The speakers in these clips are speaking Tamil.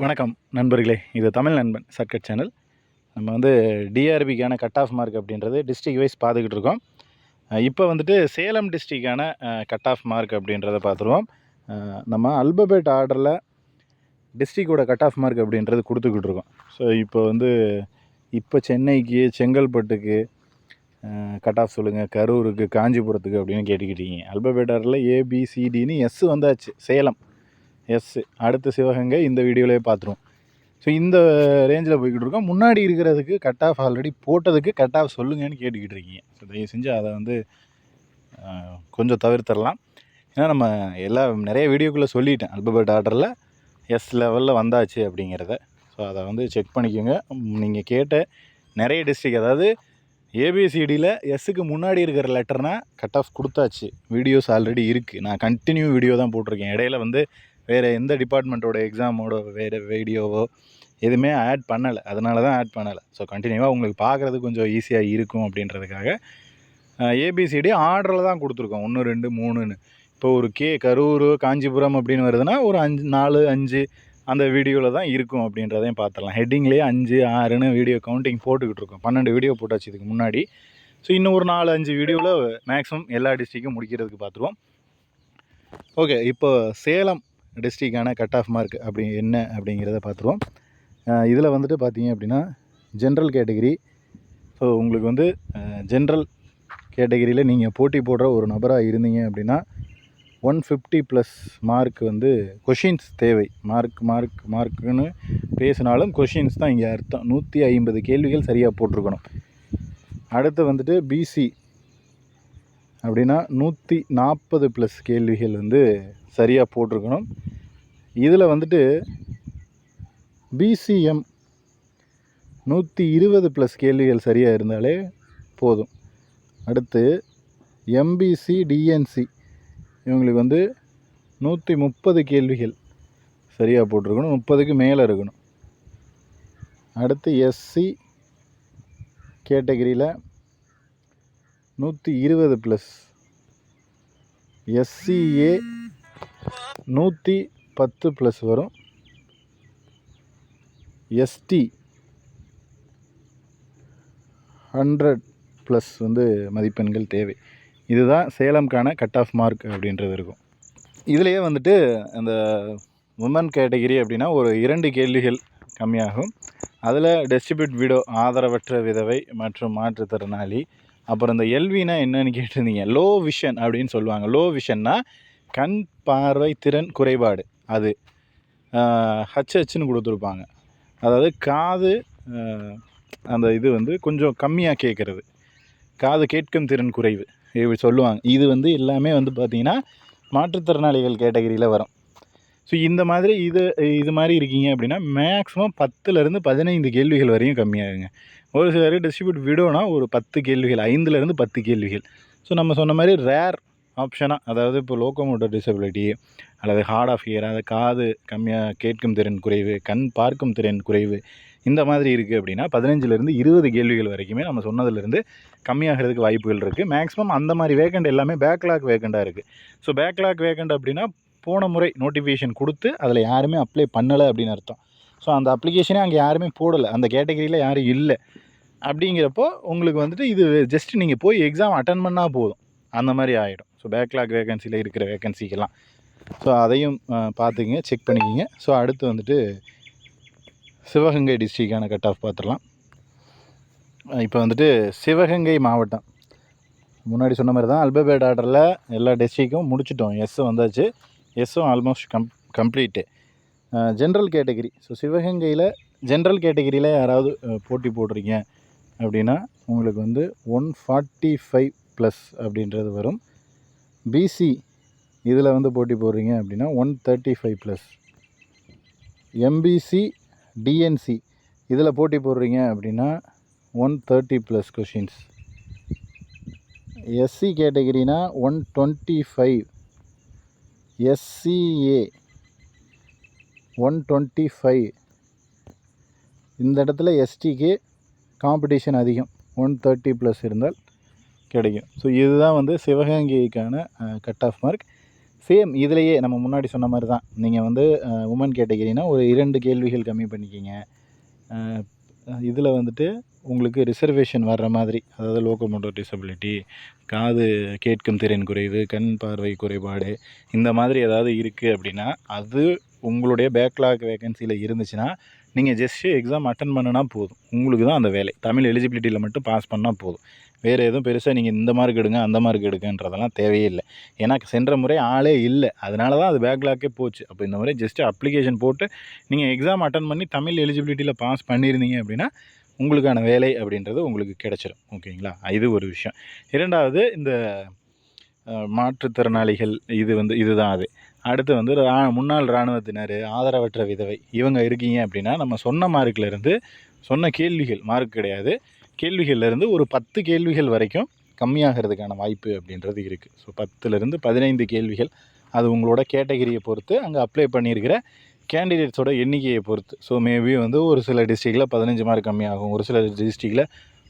வணக்கம் நண்பர்களே, இது தமிழ் நண்பன் ஷார்ட்கட் சேனல். நம்ம வந்து டிஆர்பிக்கான கட் ஆஃப் மார்க் அப்படின்றது டிஸ்ட்ரிக்ட் வைஸ் பார்த்துக்கிட்டு இருக்கோம். இப்போ வந்துட்டு சேலம் டிஸ்ட்ரிக்டான கட் ஆஃப் மார்க் அப்படின்றத பார்த்துருவோம். நம்ம அல்பபெட் ஆர்டரில் டிஸ்ட்ரிக்டோட கட் ஆஃப் மார்க் அப்படின்றது கொடுத்துக்கிட்டு இருக்கோம். ஸோ இப்போ சென்னைக்கு, செங்கல்பட்டுக்கு கட் ஆஃப் சொல்லுங்கள், கரூருக்கு, காஞ்சிபுரத்துக்கு அப்படின்னு கேட்டுக்கிட்டீங்க. அல்பபெட் ஆர்டரில் ஏபிசிடின்னு எஸ் வந்தாச்சு. சேலம் எஸ், அடுத்து சிவகங்கை இந்த வீடியோவிலே பார்த்துருவோம். ஸோ இந்த ரேஞ்சில் போய்கிட்டு இருக்கோம். முன்னாடி இருக்கிறதுக்கு கட் ஆஃப் ஆல்ரெடி போட்டதுக்கு கட் ஆஃப் சொல்லுங்கன்னு கேட்டுக்கிட்டு இருக்கீங்க. ஸோ தயவு செஞ்சு அதை வந்து கொஞ்சம் தவிர்த்தரலாம். ஏன்னா நம்ம நிறைய வீடியோக்குள்ளே சொல்லிட்டேன், அல்பபெட் ஆர்டரில் எஸ் லெவலில் வந்தாச்சு அப்படிங்கிறத. ஸோ அதை வந்து செக் பண்ணிக்கோங்க. நீங்கள் கேட்ட நிறைய டிஸ்ட்ரிக், அதாவது ஏபிசிடியில் எஸ்ஸுக்கு முன்னாடி இருக்கிற லெட்டர்னால் கட் ஆஃப் கொடுத்தாச்சு. வீடியோஸ் ஆல்ரெடி இருக்குது. நான் கண்டினியூ வீடியோ தான் போட்டிருக்கேன். இடையில வந்து வேறு எந்த டிபார்ட்மெண்ட்டோட எக்ஸாமோட வேறு வீடியோவோ எதுவுமே ஆட் பண்ணலை. அதனால தான் ஆட் பண்ணலை. ஸோ கண்டினியூவாக உங்களுக்கு பார்க்குறது கொஞ்சம் ஈஸியாக இருக்கும் அப்படின்றதுக்காக ஏபிசிடி ஆர்டரில் தான் கொடுத்துருக்கோம். 1 2 3ன்னு. இப்போ ஒரு கரூர், காஞ்சிபுரம் அப்படின்னு வருதுன்னா ஒரு 4 5 அந்த வீடியோவில் தான் இருக்கும் அப்படின்றதையும் பார்த்துடலாம். ஹெட்டிங்லேயே 5 6ன்னு வீடியோ கவுண்டிங் போட்டுக்கிட்டு இருக்கோம். 12 வீடியோ போட்டாச்சு இதுக்கு முன்னாடி. ஸோ இன்னும் ஒரு 4 5 வீடியோவில் மேக்ஸிமம் எல்லா டிஸ்ட்ரிக்கும் முடிக்கிறதுக்கு பார்த்துருவோம். ஓகே, இப்போ சேலம் டிஸ்ட்ரிக்டான கட் ஆஃப் மார்க் அப்படி என்ன அப்படிங்கிறத பார்த்துருவோம். இதில் வந்துட்டு பார்த்தீங்க அப்படின்னா ஜென்ரல் கேட்டகிரி. ஸோ உங்களுக்கு வந்து ஜென்ரல் கேட்டகிரியில் நீங்கள் போட்டி போடுற ஒரு நபராக இருந்தீங்க அப்படின்னா 150 ப்ளஸ் மார்க் வந்து கொஷின்ஸ் தேவை. மார்க்குன்னு பேசினாலும் கொஷின்ஸ் தான் இங்கே அர்த்தம். 150 கேள்விகள் சரியாக போட்டிருக்கணும். அடுத்து வந்துட்டு பிசி அப்படின்னா 140 ப்ளஸ் கேள்விகள் வந்து சரியாக போட்டிருக்கணும். இதில் வந்துட்டு பிசிஎம் 120 ப்ளஸ் கேள்விகள் சரியாக இருந்தாலே போதும். அடுத்து எம்பிசி, டிஎன்சி இவங்களுக்கு வந்து 130 கேள்விகள் சரியாக போட்டிருக்கணும். 30க்கு மேலே இருக்கணும். அடுத்து எஸ்சி கேட்டகிரியில் 120 ப்ளஸ், எஸ்சிஏ 110 ப்ளஸ் வரும். எஸ்டி 100 ப்ளஸ் வந்து மதிப்பெண்கள் தேவை. இதுதான் சேலம்கான கட் ஆஃப் மார்க் அப்படின்றது இருக்கும். இதிலேயே வந்துட்டு அந்த உமன் கேட்டகிரி அப்படின்னா ஒரு 2 கேள்விகள் கம்மியாகும். அதில் டிஸ்ட்ரிபியூட் விடோ, ஆதரவற்ற விதவை மற்றும் மாற்றுத்திறனாளி. அப்புறம் இந்த எல்வினா என்னன்னு கேட்டிருந்தீங்க. லோ விஷன் அப்படின்னு சொல்லுவாங்க. லோ விஷன்னா கண் பார்வை திறன் குறைபாடு. அது ஹச்ஹெச்னு கொடுத்துருப்பாங்க. அதாவது காது அந்த இது வந்து கொஞ்சம் கம்மியாக கேட்குறது, காது கேட்கும் திறன் குறைவு இப்படி சொல்லுவாங்க. இது வந்து எல்லாமே வந்து பார்த்திங்கன்னா மாற்றுத்திறனாளிகள் கேட்டகிரியில் வரும். ஸோ இந்த மாதிரி இது மாதிரி இருக்கீங்க அப்படின்னா மேக்ஸிமம் 10லேருந்து 15 கேள்விகள் வரையும் கம்மியாகுங்க. ஒரு சிலர் டிஸ்ட்ரிபியூட் விடோனா ஒரு 10 கேள்விகள், 5லேருந்து 10 கேள்விகள். ஸோ நம்ம சொன்ன மாதிரி ரேர் ஆப்ஷனாக, அதாவது இப்போ லோக்கோமோட்டர் டிசபிலிட்டி அல்லது ஹார்ட் ஆஃப் ஹியர், அதாவது காது கம்மியாக கேட்கும் திறன் குறைவு, கண் பார்க்கும் திறன் குறைவு, இந்த மாதிரி இருக்குது அப்படின்னா 15லேருந்து 20 கேள்விகள் வரைக்குமே நம்ம சொன்னதுலேருந்து கம்மியாகிறதுக்கு வாய்ப்புகள் இருக்குது. மேக்ஸிமம் அந்த மாதிரி வேக்கண்ட் எல்லாமே பேக்லாக் வேக்கண்டாக இருக்குது. ஸோ பேக்லாக் வேக்கண்ட் அப்படின்னா போன முறை நோட்டிஃபிகேஷன் கொடுத்து அதில் யாருமே அப்ளை பண்ணலை அப்படின்னு அர்த்தம். ஸோ அந்த அப்ளிகேஷனே அங்கே யாருமே போடலை, அந்த கேட்டகிரியில் யாரும் இல்லை. அப்படிங்கிறப்போ உங்களுக்கு வந்துட்டு இது ஜஸ்ட் நீங்கள் போய் எக்ஸாம் அட்டன் பண்ணால் போதும், அந்த மாதிரி ஆகிடும். ஸோ பேக்லாக் வேகன்சியில் இருக்கிற வேகன்சிக்கெல்லாம். ஸோ அதையும் பார்த்துக்கிங்க, செக் பண்ணிக்கிங்க. ஸோ அடுத்து வந்துட்டு சிவகங்கை டிஸ்ட்ரிக்டான கட் ஆஃப் பார்த்துடலாம். இப்போ வந்துட்டு சிவகங்கை மாவட்டம் முன்னாடி சொன்ன மாதிரி தான் அல்பபெட் ஆர்டரில் எல்லா டிஸ்ட்ரிக்கும் முடிச்சிட்டோம். எஸ் வந்தாச்சு. எஸ்ஸும் almost complete. General category. So சிவகங்கையில் ஜென்ரல் கேட்டகிரியில் யாராவது போட்டி போடுறீங்க அப்படின்னா உங்களுக்கு வந்து 145 ப்ளஸ் அப்படின்றது வரும். பிசி இதில் வந்து போட்டி போடுறீங்க அப்படின்னா 135 ப்ளஸ். எம்பிசி, டிஎன்சி இதில் போட்டி போடுறீங்க அப்படின்னா 130 ப்ளஸ் கொஷின்ஸ். எஸ்சி கேட்டகிரினா 125. எஸ்சிஏ 125. இந்த இடத்துல எஸ்டிக்கு காம்படிஷன் அதிகம், 130 ப்ளஸ் இருந்தால் கிடைக்கும். ஸோ இதுதான் வந்து சிவகங்கைக்கான கட் ஆஃப் மார்க். சேம் இதிலேயே நம்ம முன்னாடி சொன்ன மாதிரி தான். நீங்கள் வந்து உமன் கேட்டகிரினா ஒரு 2 கேள்விகள் கம்மி பண்ணிக்கிங்க. இதில் வந்துட்டு உங்களுக்கு ரிசர்வேஷன் வர்ற மாதிரி, அதாவது லோக்கோமோட்டர் டிசபிலிட்டி, காது கேட்கும் திறன் குறைவு, கண் பார்வை குறைபாடு, இந்த மாதிரி ஏதாவது இருக்குது அப்படின்னா அது உங்களுடைய பேக்லாக் வேகன்சியில் இருந்துச்சுன்னா நீங்கள் ஜஸ்ட்டு எக்ஸாம் அட்டன் பண்ணினா போதும். உங்களுக்கு தான் அந்த வேலை. தமிழ் எலிஜிபிலிட்டியில் மட்டும் பாஸ் பண்ணால் போதும். வேறு எதுவும் பெருசாக நீங்கள் இந்த மார்க் எடுங்க அந்த மார்க் எடுங்கன்றதெல்லாம் தேவையே இல்லை. ஏன்னா சென்ற முறை ஆளே இல்லை, அதனால தான் அது பேக்லாக்கே போச்சு. அப்போ இந்த முறை ஜஸ்ட்டு அப்ளிகேஷன் போட்டு நீங்கள் எக்ஸாம் அட்டன் பண்ணி தமிழ் எலிஜிபிலிட்டியில் பாஸ் பண்ணியிருந்தீங்க அப்படின்னா உங்களுக்கான வேலை அப்படின்றது உங்களுக்கு கிடைச்சிடும். ஓகேங்களா? இது ஒரு விஷயம். 2வது இந்த மாற்றுத்திறனாளிகள், இதுதான் அது. அடுத்து வந்து முன்னாள் இராணுவத்தினர், ஆதரவற்ற விதவை, இவங்க இருக்கீங்க அப்படின்னா நம்ம சொன்ன மார்க்லேருந்து சொன்ன கேள்விகள், மார்க் கிடையாது, கேள்விகள்லேருந்து ஒரு 10 கேள்விகள் வரைக்கும் கம்மியாகிறதுக்கான வாய்ப்பு அப்படின்றது இருக்குது. ஸோ 10லேருந்து 15 கேள்விகள், அது உங்களோட கேட்டகிரியை பொறுத்து, அங்கே அப்ளை பண்ணியிருக்கிற கேண்டிடேட்ஸோட எண்ணிக்கையை பொறுத்து. ஸோ மேபி வந்து ஒரு சில டிஸ்ட்ரிக்டில் 15 மார்க் கம்மியாகும், ஒரு சில டிஸ்ட்ரிக்டில்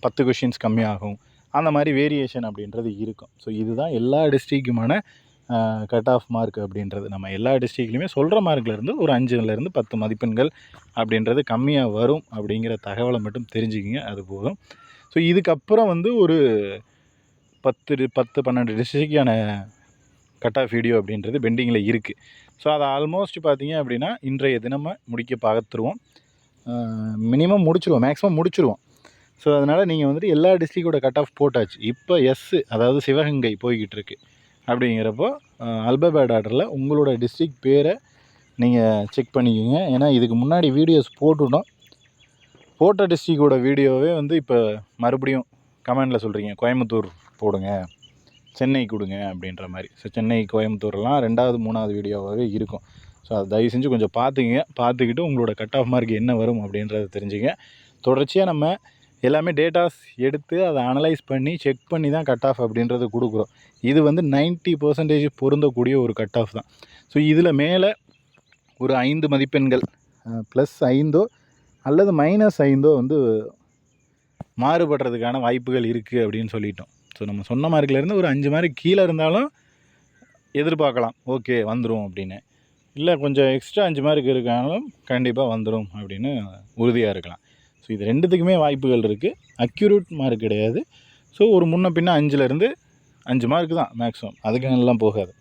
10 கொஷின்ஸ் கம்மியாகும், அந்த மாதிரி வேரியேஷன் அப்படின்றது இருக்கும். ஸோ இதுதான் எல்லா டிஸ்ட்ரிக்குமான கட் ஆஃப் மார்க் அப்படின்றது. நம்ம எல்லா டிஸ்ட்ரிக்ட்லையுமே சொல்கிற மார்க்லேருந்து ஒரு 5லேருந்து 10 மதிப்பெண்கள் அப்படின்றது கம்மியாக வரும் அப்படிங்கிற தகவலை மட்டும் தெரிஞ்சுக்கிங்க, அது போதும். ஸோ இதுக்கப்புறம் வந்து ஒரு 10-12 டிஸ்ட்ரிக்டான கட் ஆஃப் வீடியோ அப்படின்றது பெண்டிங்கில் இருக்குது. ஸோ அதை ஆல்மோஸ்ட் பார்த்தீங்க அப்படின்னா இன்றைய தினமாக முடிக்க பார்த்துருவோம். மினிமம் முடிச்சிருவோம், மேக்ஸிமம் முடிச்சிருவோம். ஸோ அதனால் நீங்கள் வந்துட்டு எல்லா டிஸ்ட்ரிக்டோட கட் ஆஃப் போட்டாச்சு. இப்போ அதாவது சிவகங்கை போய்கிட்டு இருக்கு. அப்படிங்கிறப்போ அல்பபேட் ஆர்டரில் உங்களோட டிஸ்ட்ரிக்ட் பேரை நீங்கள் செக் பண்ணிக்கோங்க. ஏன்னா இதுக்கு முன்னாடி வீடியோஸ் போட்டுவிட்டோம். போட்ட டிஸ்ட்ரிக்டோட வீடியோவே வந்து இப்போ மறுபடியும் கமெண்டில் சொல்கிறீங்க, கோயம்புத்தூர் போடுங்க, சென்னை கொடுங்க அப்படின்ற மாதிரி. ஸோ சென்னை, கோயம்புத்தூர்லாம் 2வது 3வது வீடியோவாகவே இருக்கும். ஸோ அதை தயவு செஞ்சு கொஞ்சம் பார்த்துக்கிட்டு உங்களோட கட் ஆஃப் மார்க் என்ன வரும் அப்படின்றத தெரிஞ்சுங்க. தொடர்ச்சியாக நம்ம எல்லாமே டேட்டாஸ் எடுத்து அதை அனலைஸ் பண்ணி செக் பண்ணி தான் கட் ஆஃப் அப்படின்றது கொடுக்குறோம். இது வந்து 90% பொருந்தக்கூடிய ஒரு கட் ஆஃப் தான். ஸோ இதில் மேலே ஒரு 5 மதிப்பெண்கள் +5 அல்லது -5 வந்து மாறுபடுறதுக்கான வாய்ப்புகள் இருக்குது அப்படின்னு சொல்லிட்டோம். ஸோ நம்ம சொன்ன மார்க்லேருந்து ஒரு 5 மார்க் கீழே இருந்தாலும் எதிர்பார்க்கலாம், ஓகே வந்துடும் அப்படின்னு. இல்லை கொஞ்சம் எக்ஸ்ட்ரா 5 மார்க் இருக்காலும் கண்டிப்பாக வந்துடும் அப்படின்னு உறுதியாக இருக்கலாம். ஸோ இது 2த்துக்குமே வாய்ப்புகள் இருக்குது. அக்யூரேட் மார்க் கிடையாது. ஸோ ஒரு முன்ன பின்ன 5லேருந்து 5 மார்க் தான் மேக்ஸிமம், அதுக்கு நல்லா போகாது.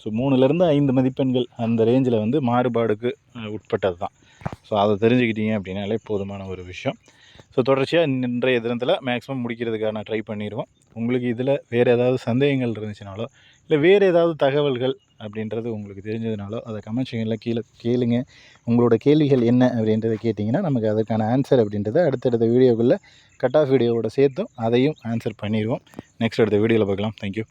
ஸோ 3லேருந்து 5 மதிப்பெண்கள் அந்த ரேஞ்சில் வந்து மாறுபாடுக்கு உட்பட்டது தான். ஸோ அதை தெரிஞ்சுக்கிட்டீங்க அப்படின்னாலே போதுமான ஒரு விஷயம். ஸோ தொடர்ச்சியாக இன்றைய தினத்தில் மேக்ஸிமம் முடிக்கிறதுக்கான ட்ரை பண்ணிடுவோம். உங்களுக்கு இதில் வேறு ஏதாவது சந்தேகங்கள் இருந்துச்சுனாலோ, இல்லை வேறு ஏதாவது தகவல்கள் அப்படின்றது உங்களுக்கு தெரிஞ்சதுனாலோ அதை கமெண்ட் செக்ஷனில் கீழே கேளுங்க. உங்களோட கேள்விகள் என்ன அப்படின்றத கேட்டிங்கன்னா நமக்கு அதுக்கான ஆன்சர் அப்படின்றத அடுத்தடுத்த வீடியோக்குள்ளே கட் ஆஃப் வீடியோவோட சேர்த்தும் அதையும் ஆன்சர் பண்ணிடுவோம். நெக்ஸ்ட் அடுத்த வீடியோவில் பார்க்கலாம். தேங்க்யூ.